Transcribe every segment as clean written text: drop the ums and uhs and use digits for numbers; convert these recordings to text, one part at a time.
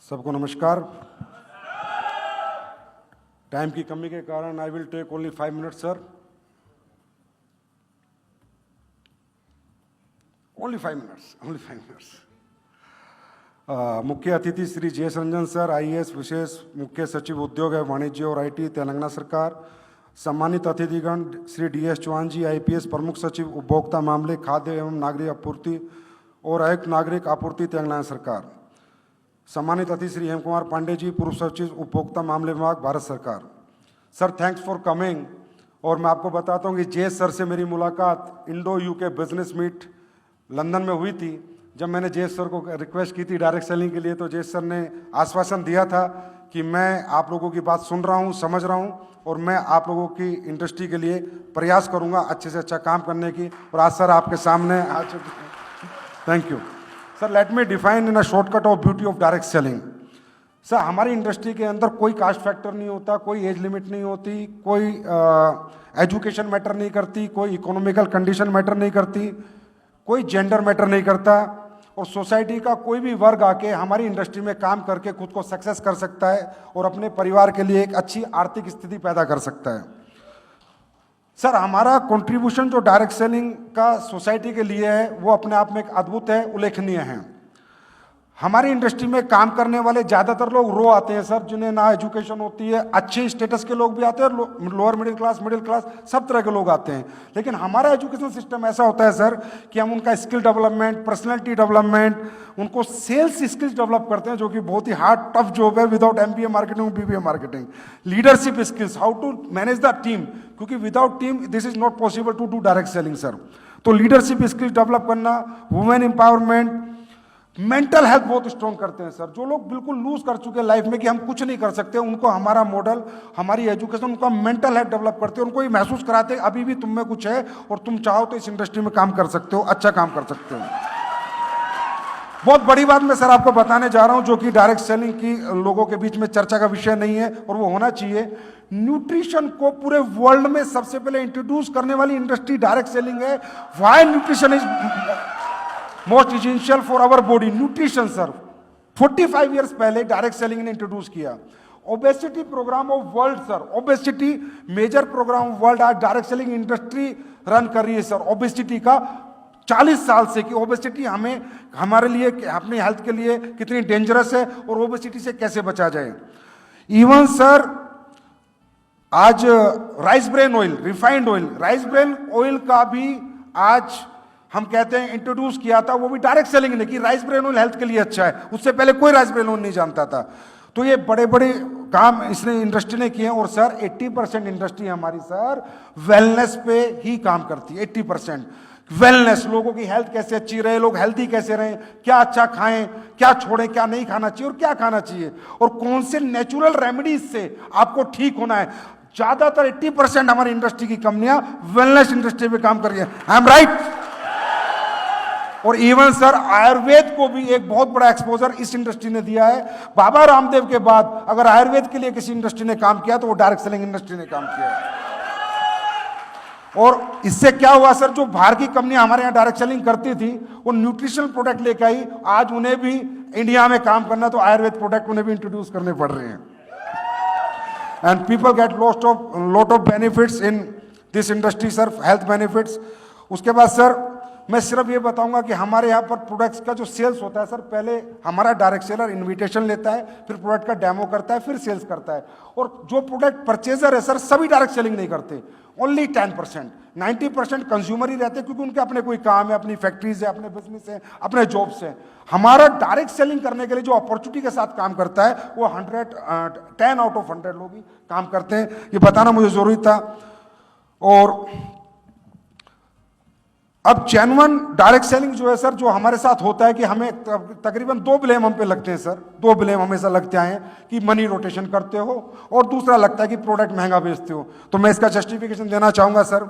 सबको नमस्कार। टाइम की कमी के कारण I will take only 5 minutes sir, only 5 minutes. मुख्य अतिथि श्री जे.एस. रंजन सर, आईएएस विशेष मुख्य सचिव उद्योग एवं वाणिज्य और आईटी, तेलंगाना सरकार। सम्मानित अतिथिगण श्री डी.एस. चौहान जी, आईपीएस प्रमुख सचिव उपभोक्ता मामले, खाद्य एवं नागरिक आपूर्ति और आयुक्त नागरिक आपूर्ति, तेलंगाना सरकार। सम्मानित अतिथि श्री हेम कुमार पांडे जी, पूर्व सचिव उपभोक्ता मामले विभाग, भारत सरकार। Sir thanks for coming. और मैं आपको बताता हूँ कि जे सर से मेरी मुलाकात Indo UK business meet London में हुई थी। जब मैंने जे सर को रिक्वेस्ट की थी डायरेक्ट सेलिंग के लिए, तो जे सर ने आश्वासन दिया था कि मैं आप लोगों की बात सुन रहा हूँ, समझ रहा हूँ और मैं आप लोगों की इंडस्ट्री के लिए प्रयास करूँगा अच्छे से अच्छा काम करने की। और आज सर आपके सामने आ चुके हैं। Thank you sir. Let me define in a shortcut of beauty of direct selling. Sir हमारी इंडस्ट्री के अंदर कोई कास्ट फैक्टर नहीं होता, कोई एज लिमिट नहीं होती, कोई एजुकेशन मैटर नहीं करती, कोई इकोनॉमिकल कंडीशन मैटर नहीं करती, कोई जेंडर मैटर नहीं करता। और सोसाइटी का कोई भी वर्ग आके हमारी इंडस्ट्री में काम करके खुद को सक्सेस कर सकता है और अपने परिवार के लिए एक अच्छी आर्थिक स्थिति पैदा कर सकता है। सर हमारा कंट्रीब्यूशन जो डायरेक्ट सेलिंग का सोसाइटी के लिए है वो अपने आप में एक अद्भुत है, उल्लेखनीय है। हमारी इंडस्ट्री में काम करने वाले ज़्यादातर लोग रो आते हैं सर, जिन्हें ना एजुकेशन होती है। अच्छे स्टेटस के लोग भी आते हैं, लोअर मिडिल क्लास, सब तरह के लोग आते हैं। लेकिन हमारा एजुकेशन सिस्टम ऐसा होता है सर कि हम उनका स्किल डेवलपमेंट, पर्सनैलिटी डेवलपमेंट, उनको सेल्स स्किल्स डेवलप करते हैं, जो कि बहुत ही हार्ड टफ जॉब है without MBA marketing, BBA marketing. Leadership skills, how to manage the team, क्योंकि without team this is not possible to do direct selling sir. तो लीडरशिप स्किल्स डेवलप करना, वुमेन एम्पावरमेंट, मेंटल हेल्थ बहुत strong करते हैं sir. जो लोग बिल्कुल loose कर चुके हैं लाइफ में कि हम कुछ नहीं कर सकते, उनको हमारा मॉडल, हमारी एजुकेशन, उनका मेंटल हेल्थ डेवलप करते हैं, उनको ये महसूस कराते हैं अभी भी तुम में कुछ है और तुम चाहो तो इस इंडस्ट्री में काम कर सकते हो, अच्छा काम कर सकते हो। बहुत बड़ी बात मैं सर आपको बताने जा रहा हूं, जो कि डायरेक्ट सेलिंग की लोगों के बीच में चर्चा का विषय नहीं है और वो होना चाहिए। न्यूट्रिशन को पूरे वर्ल्ड में सबसे पहले इंट्रोड्यूस करने वाली इंडस्ट्री डायरेक्ट सेलिंग है। Why nutrition is most essential for our body. Nutrition sir 45 years पहले डायरेक्ट सेलिंग ने इंट्रोड्यूस किया। Obesity program of world sir, obesity major program of world आज डायरेक्ट सेलिंग इंडस्ट्री रन कर रही है sir. Obesity का 40 साल से कि ओबेसिटी हमें, हमारे लिए, अपनी हेल्थ के लिए कितनी डेंजरस है और ओबेसिटी से कैसे बचा जाए। इवन सर आज rice bran oil, refined oil, rice bran oil का भी आज हम कहते हैं इंट्रोड्यूस किया था, वो भी डायरेक्ट सेलिंग ने कि राइस ब्रेन ऑयल हेल्थ के लिए अच्छा है। उससे पहले कोई राइस ब्रेन ऑयल नहीं जानता था। तो ये बड़े बड़े काम इसने इंडस्ट्री ने किए। और सर 80% इंडस्ट्री हमारी सर वेलनेस पे ही काम करती है। 80% वेलनेस, लोगों की हेल्थ कैसे अच्छी रहे, लोग हेल्दी कैसे रहें, क्या अच्छा खाएं, क्या छोड़ें, क्या नहीं खाना चाहिए और क्या खाना चाहिए, और कौन से नेचुरल रेमेडीज से आपको ठीक होना है। ज्यादातर 80% हमारी इंडस्ट्री की कंपनियां वेलनेस इंडस्ट्री में काम कर रही है। I am right. और इवन सर आयुर्वेद को भी एक बहुत बड़ा एक्सपोजर इस इंडस्ट्री ने दिया है। बाबा रामदेव के बाद अगर आयुर्वेद के लिए किसी इंडस्ट्री ने काम किया तो वो डायरेक्ट सेलिंग इंडस्ट्री ने काम किया है। और इससे क्या हुआ सर, जो बाहर की कंपनियां हमारे यहाँ डायरेक्ट सेलिंग करती थी वो न्यूट्रिशनल प्रोडक्ट लेकर आई, आज उन्हें भी इंडिया में काम करना तो आयुर्वेद प्रोडक्ट उन्हें भी इंट्रोड्यूस करने पड़ रहे हैं। And people get lot of benefits in this industry sir, health benefits. उसके बाद सर मैं सिर्फ ये बताऊंगा कि हमारे यहाँ पर प्रोडक्ट्स का जो सेल्स होता है सर, पहले हमारा डायरेक्ट सेलर इनविटेशन लेता है, फिर प्रोडक्ट का डेमो करता है, फिर सेल्स करता है। और जो प्रोडक्ट परचेजर है सर, सभी डायरेक्ट सेलिंग नहीं करते, ओनली 10%, 90% कंज्यूमर ही रहते हैं, क्योंकि उनके अपने कोई काम है, अपनी फैक्ट्रीज है, अपने बिजनेस है, अपने जॉब्स हैं। हमारा डायरेक्ट सेलिंग करने के लिए जो अपॉर्चुनिटी के साथ काम करता है वो 10 आउट ऑफ 100 लोग ही काम करते हैं। ये बताना मुझे जरूरी था। और अब जेन्युइन डायरेक्ट सेलिंग जो है सर, जो हमारे साथ होता है कि हमें तकरीबन 2 ब्लेम हम पे लगते हैं सर। 2 ब्लेम हमेशा लगते आए हैं कि मनी रोटेशन करते हो और दूसरा लगता है कि प्रोडक्ट महंगा बेचते हो। तो मैं इसका जस्टिफिकेशन देना चाहूंगा सर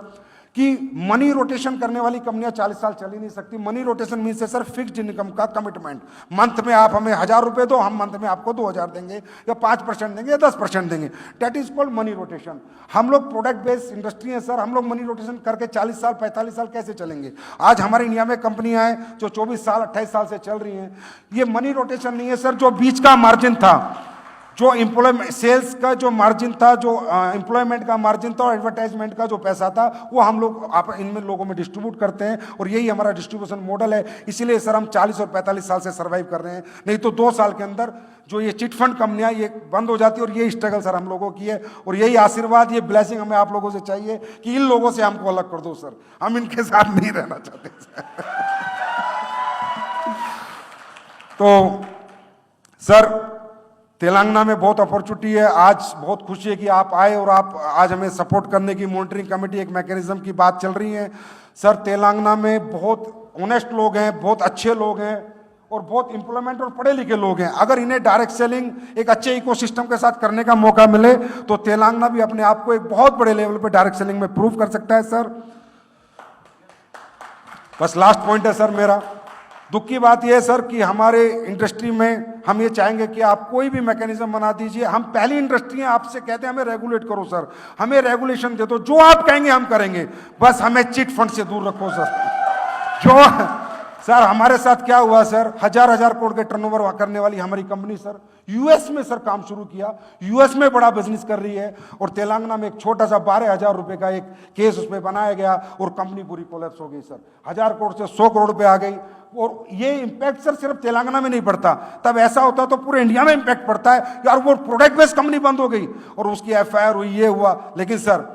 कि मनी रोटेशन करने वाली कंपनियां 40 साल चल ही नहीं सकती। मनी रोटेशन मीन से सर फिक्स्ड इनकम का कमिटमेंट। मंथ में आप हमें 1000 रुपए दो, हम मंथ में आपको 2000 देंगे या 5% देंगे या 10% देंगे। That is called money rotation. हम लोग प्रोडक्ट बेस्ड इंडस्ट्री है सर, हम लोग मनी रोटेशन करके 40 साल 45 साल कैसे चलेंगे? आज हमारे इंडिया में कंपनियां हैं जो 24 साल 28 साल से चल रही हैं। ये मनी रोटेशन नहीं है सर। जो बीच का मार्जिन था, जो एम्प्लॉयमेंट सेल्स का जो मार्जिन था, जो एम्प्लॉयमेंट का मार्जिन था और एडवर्टाइजमेंट का जो पैसा था, वो हम लोग आप इनमें लोगों में डिस्ट्रीब्यूट करते हैं और यही हमारा डिस्ट्रीब्यूशन मॉडल है। इसीलिए सर हम 40 और 45 साल से सर्वाइव कर रहे हैं। नहीं तो 2 साल के अंदर जो ये चिट फंड कंपनियां ये बंद हो जाती है। और ये स्ट्रगल सर हम लोगों की है और यही आशीर्वाद, ये ब्लेसिंग हमें आप लोगों से चाहिए कि इन लोगों से हमको अलग कर दो सर। हम इनके साथ नहीं रहना चाहते तो सर तेलंगाना में बहुत अपॉर्चुनिटी है। आज बहुत खुशी है कि आप आए और आप आज हमें सपोर्ट करने की मॉनिटरिंग कमेटी एक मैकेनिज्म की बात चल रही है। सर तेलंगाना में बहुत ऑनेस्ट लोग हैं, बहुत अच्छे लोग हैं और बहुत एम्प्लॉयमेंट और पढ़े लिखे लोग हैं। अगर इन्हें डायरेक्ट सेलिंग एक अच्छे इकोसिस्टम के साथ करने का मौका मिले तो तेलंगाना भी अपने आप को एक बहुत बड़े लेवल पे डायरेक्ट सेलिंग में प्रूव कर सकता है सर। बस लास्ट पॉइंट है सर मेरा, दुख की बात यह है सर कि हमारे इंडस्ट्री में हम ये चाहेंगे कि आप कोई भी मैकेनिज्म बना दीजिए। हम पहली इंडस्ट्री हैं, आपसे कहते हैं हमें रेगुलेट करो सर, हमें रेगुलेशन दे दो, जो आप कहेंगे हम करेंगे, बस हमें चिट फंड से दूर रखो सर। जो सर हमारे साथ क्या हुआ सर, हजार करोड़ के टर्नओवर करने वाली हमारी कंपनी सर यूएस में सर काम शुरू किया, यूएस में बड़ा बिजनेस कर रही है और तेलंगाना में एक छोटा सा 12,000 रुपए का एक केस उसमें बनाया गया और कंपनी पूरी कोलैप्स हो गई सर। 1000 करोड़ से 100 करोड़ पे आ गई। और ये इंपैक्ट सर सिर्फ तेलंगाना में नहीं पड़ता, तब ऐसा होता तो पूरे इंडिया में इंपैक्ट पड़ता है यार। वो प्रोडक्ट बेस्ड कंपनी बंद हो गई और उसकी एफआईआर हुई, ये हुआ। लेकिन सर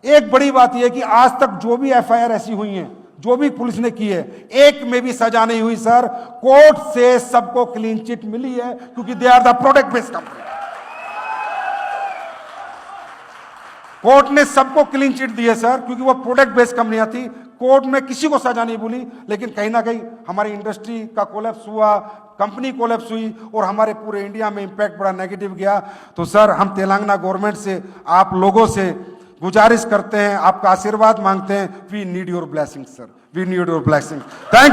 एक बड़ी बात यह कि आज तक जो भी एफआईआर ऐसी हुई है, जो भी पुलिस ने की है, एक में भी सजा नहीं हुई सर। कोर्ट से सबको क्लीन चिट मिली है क्योंकि they are the product based company. Court ने सबको क्लीन चिट दी है सर क्योंकि वो प्रोडक्ट बेस्ड कंपनियां थी। कोर्ट में किसी को सजा नहीं बोली, लेकिन कहीं ना कहीं हमारी इंडस्ट्री का कोलैप्स हुआ, कंपनी कोलैप्स हुई और हमारे पूरे इंडिया में इंपैक्ट बड़ा नेगेटिव गया। तो सर हम तेलंगाना गवर्नमेंट से, आप लोगों से गुजारिश करते हैं, आपका आशीर्वाद मांगते हैं। We need your blessing sir, we need your blessing. Thank you.